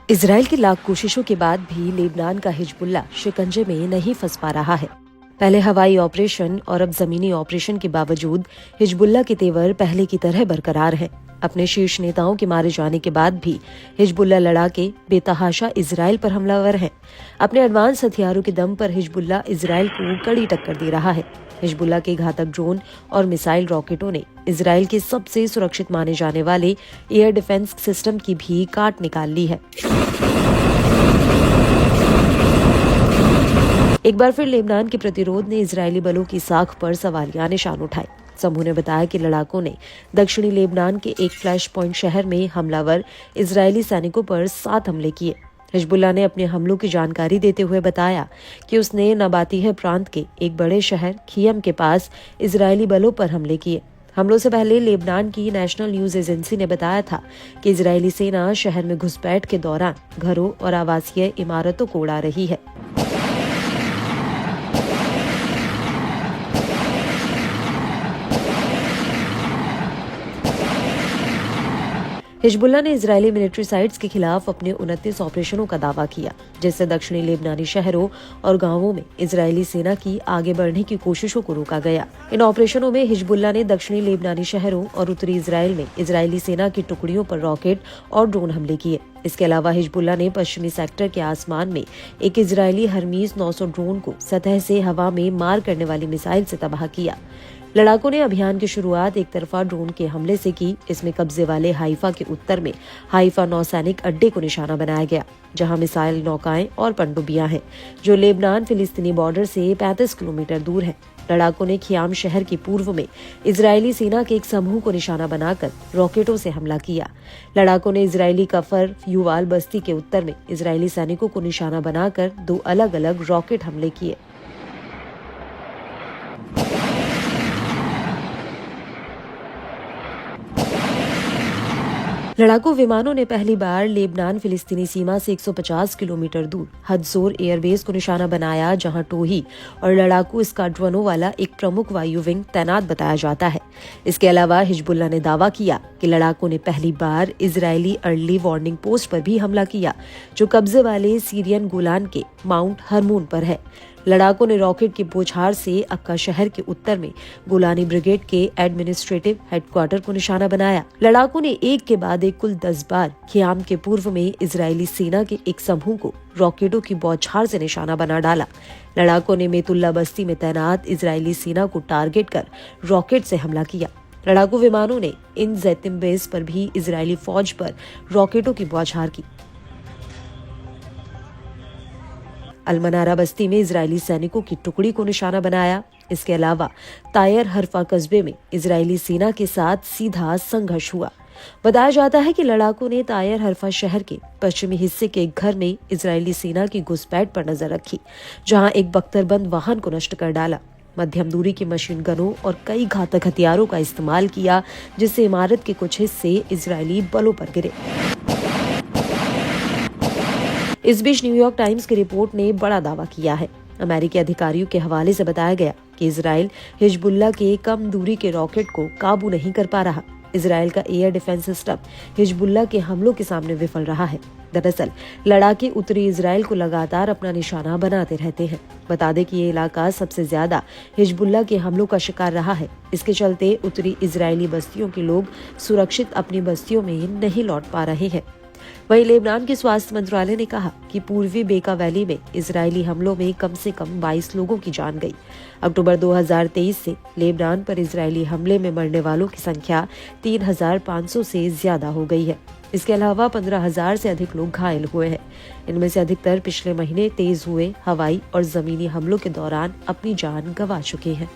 Israel की लाख कोशिशों के बाद भी लेबनान का हिजबुल्ला शिकंजे में नहीं फंस पा रहा है। पहले हवाई ऑपरेशन और अब जमीनी ऑपरेशन के बावजूद हिजबुल्ला के तेवर पहले की तरह बरकरार हैं। अपने शीर्ष नेताओं के मारे जाने के बाद भी हिजबुल्ला लड़ाके बेतहाशा इजराइल पर हमलावर हैं। अपने एडवांस हथियारों के दम पर हिजबुल्ला इजराइल को कड़ी टक्कर दे रहा है। हिजबुल्ला के घातक ड्रोन और मिसाइल रॉकेटों ने इजराइल के सबसे सुरक्षित माने जाने वाले एयर डिफेंस सिस्टम की भी काट निकाल ली है। एक बार फिर लेबनान के प्रतिरोध ने इजरायली बलों की साख पर सवालिया निशान उठाए। समूह ने बताया कि लड़ाकों ने दक्षिणी लेबनान के एक फ्लैश पॉइंट शहर में हमलावर इजरायली सैनिकों पर 7 हमले किए। हिजबुल्ला ने अपने हमलों की जानकारी देते हुए बताया कि उसने नबातीह प्रांत के एक बड़े शहर खियम के पास इजरायली बलों पर हमले किए। हमलों से पहले लेबनान की नेशनल न्यूज एजेंसी ने बताया था कि इजरायली सेना शहर में घुसपैठ के दौरान घरों और आवासीय इमारतों को उड़ा रही है। हिजबुल्ला ने इजरायली मिलिट्री साइट्स के खिलाफ अपने 29 ऑपरेशनों का दावा किया, जिससे दक्षिणी लेबनानी शहरों और गांवों में इजरायली सेना की आगे बढ़ने की कोशिशों को रोका गया। इन ऑपरेशनों में हिजबुल्ला ने दक्षिणी लेबनानी शहरों और उत्तरी इजराइल में इजरायली सेना की टुकड़ियों पर रॉकेट और ड्रोन हमले किए। इसके अलावा हिजबुल्ला ने पश्चिमी सेक्टर के आसमान में एक इजरायली हरमीज 900 ड्रोन को सतह से हवा में मार करने वाली मिसाइल से तबाह किया। लड़ाकों ने अभियान की शुरुआत एक तरफा ड्रोन के हमले से की। इसमें कब्जे वाले हाइफा के उत्तर में हाइफा नौसैनिक अड्डे को निशाना बनाया गया, जहां मिसाइल नौकाएं और पनडुब्बियां हैं, जो लेबनान फिलिस्तीनी बॉर्डर से 35 किलोमीटर दूर है। लड़ाकों ने खियाम शहर के पूर्व में इजरायली सेना के एक समूह को निशाना बनाकर रॉकेटों से हमला किया। लड़ाकों ने इजरायली कफर युवाल बस्ती के उत्तर में इजरायली सैनिकों को निशाना बनाकर 2 अलग अलग रॉकेट हमले किए। लड़ाकू विमानों ने पहली बार लेबनान फिलिस्तीनी सीमा से 150 किलोमीटर दूर हदजोर एयरबेस को निशाना बनाया, जहां टोही और लड़ाकू स्क्वाड्रनों वाला एक प्रमुख वायु विंग तैनात बताया जाता है। इसके अलावा हिजबुल्ला ने दावा किया कि लड़ाकों ने पहली बार इजरायली अर्ली वार्निंग पोस्ट पर भी हमला किया, जो कब्जे वाले सीरियन गोलान के माउंट हरमून पर है। लड़ाकों ने रॉकेट की बौछार से अक्का शहर के उत्तर में गोलानी ब्रिगेड के एडमिनिस्ट्रेटिव हेडक्वार्टर को निशाना बनाया। लड़ाकों ने एक के बाद एक कुल 10 बार खियाम के पूर्व में इजरायली सेना के एक समूह को रॉकेटों की बौछार से निशाना बना डाला। लड़ाकों ने मेतुल्ला बस्ती में तैनात इजरायली सेना को टारगेट कर रॉकेट से हमला किया। लड़ाकू विमानों ने इन जैतिम बेस पर भी इजरायली फौज पर रॉकेटों की बौछार की। अलमनारा बस्ती में इजरायली सैनिकों की टुकड़ी को निशाना बनाया। इसके अलावा तायर हरफा कस्बे में इजरायली सेना के साथ सीधा संघर्ष हुआ। बताया जाता है कि लड़ाकों ने तायर हरफा शहर के पश्चिमी हिस्से के एक घर में इजरायली सेना की घुसपैठ पर नजर रखी, जहां एक बख्तरबंद वाहन को नष्ट कर डाला। मध्यम दूरी के मशीन गनों और कई घातक हथियारों का इस्तेमाल किया, जिससे इमारत के कुछ हिस्से इजरायली बलों पर गिरे। इस बीच न्यूयॉर्क टाइम्स की रिपोर्ट ने बड़ा दावा किया है। अमेरिकी अधिकारियों के हवाले से बताया गया कि इजराइल हिजबुल्ला के कम दूरी के रॉकेट को काबू नहीं कर पा रहा। इजराइल का एयर डिफेंस सिस्टम हिजबुल्ला के हमलों के सामने विफल रहा है। दरअसल लड़ाके उत्तरी इजराइल को लगातार अपना निशाना बनाते रहते हैं। बता दें कि ये इलाका सबसे ज्यादा हिजबुल्ला के हमलों का शिकार रहा है। इसके चलते उत्तरी इजरायली बस्तियों के लोग सुरक्षित अपनी बस्तियों में नहीं लौट पा रहे हैं। वहीं लेबनान के स्वास्थ्य मंत्रालय ने कहा कि पूर्वी बेका वैली में इजरायली हमलों में कम से कम 22 लोगों की जान गई। अक्टूबर 2023 से लेबनान पर इजरायली हमले में मरने वालों की संख्या 3,500 से ज्यादा हो गई है। इसके अलावा 15,000 से अधिक लोग घायल हुए हैं। इनमें से अधिकतर पिछले महीने तेज हुए हवाई और जमीनी हमलों के दौरान अपनी जान गंवा चुके हैं।